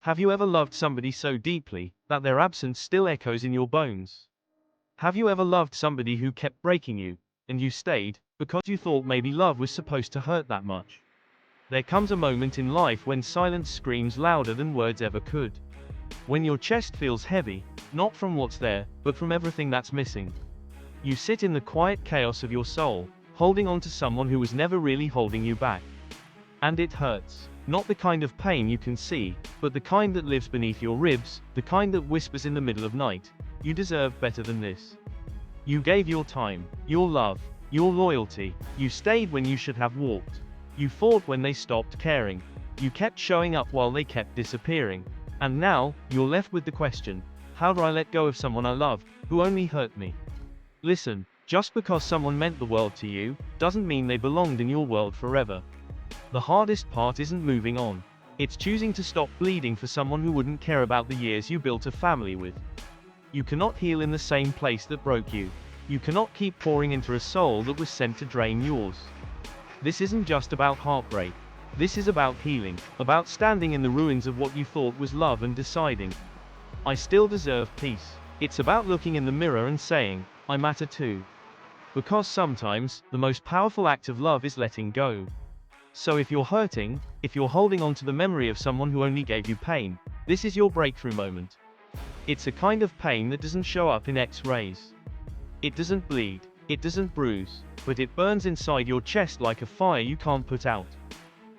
Have you ever loved somebody so deeply that their absence still echoes in your bones? Have you ever loved somebody who kept breaking you, and you stayed, because you thought maybe love was supposed to hurt that much? There comes a moment in life when silence screams louder than words ever could. When your chest feels heavy, not from what's there, but from everything that's missing. You sit in the quiet chaos of your soul, holding on to someone who was never really holding you back. And it hurts. Not the kind of pain you can see, but the kind that lives beneath your ribs, the kind that whispers in the middle of night. You deserve better than this. You gave your time, your love, your loyalty. You stayed when you should have walked. You fought when they stopped caring. You kept showing up while they kept disappearing. And now, you're left with the question, how do I let go of someone I loved, who only hurt me? Listen, just because someone meant the world to you, doesn't mean they belonged in your world forever. The hardest part isn't moving on. It's choosing to stop bleeding for someone who wouldn't care about the years you built a family with. You cannot heal in the same place that broke you. You cannot keep pouring into a soul that was sent to drain yours. This isn't just about heartbreak. This is about healing, about standing in the ruins of what you thought was love and deciding, I still deserve peace. It's about looking in the mirror and saying, I matter too. Because sometimes, the most powerful act of love is letting go. So if you're hurting, if you're holding on to the memory of someone who only gave you pain, this is your breakthrough moment. It's a kind of pain that doesn't show up in X-rays. It doesn't bleed, it doesn't bruise, but it burns inside your chest like a fire you can't put out.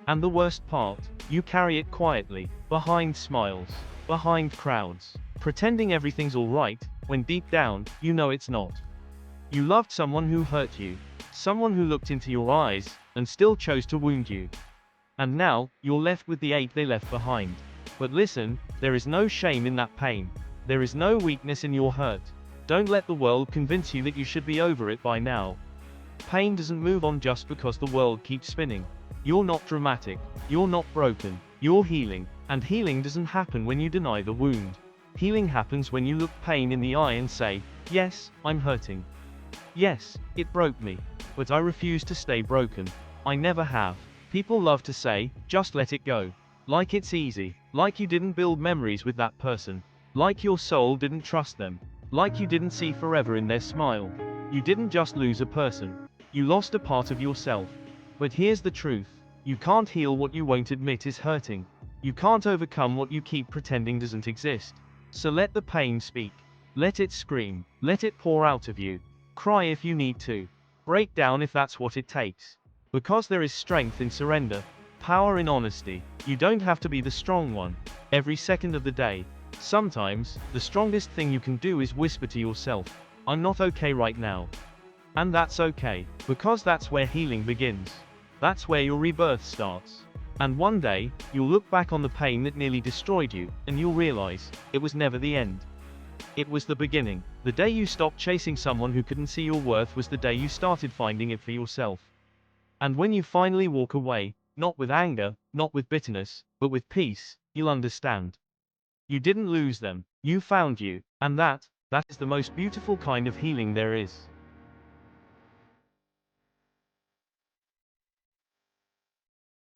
And the worst part, you carry it quietly, behind smiles, behind crowds, pretending everything's alright, when deep down, you know it's not. You loved someone who hurt you, someone who looked into your eyes, and still chose to wound you. And now, you're left with the ache they left behind. But listen, there is no shame in that pain. There is no weakness in your hurt. Don't let the world convince you that you should be over it by now. Pain doesn't move on just because the world keeps spinning. You're not dramatic. You're not broken. You're healing. And healing doesn't happen when you deny the wound. Healing happens when you look pain in the eye and say, yes, I'm hurting. Yes, it broke me. But I refuse to stay broken. I never have. People love to say, just let it go. Like it's easy. Like you didn't build memories with that person. Like your soul didn't trust them. Like you didn't see forever in their smile. You didn't just lose a person. You lost a part of yourself. But here's the truth. You can't heal what you won't admit is hurting. You can't overcome what you keep pretending doesn't exist. So let the pain speak. Let it scream. Let it pour out of you. Cry if you need to. Break down if that's what it takes. Because there is strength in surrender, power in honesty. You don't have to be the strong one every second of the day. Sometimes, the strongest thing you can do is whisper to yourself, I'm not okay right now. And that's okay, because that's where healing begins. That's where your rebirth starts. And one day, you'll look back on the pain that nearly destroyed you, and you'll realize, it was never the end. It was the beginning. The day you stopped chasing someone who couldn't see your worth was the day you started finding it for yourself. And when you finally walk away, not with anger, not with bitterness, but with peace, you'll understand. You didn't lose them, you found you, and that is the most beautiful kind of healing there is.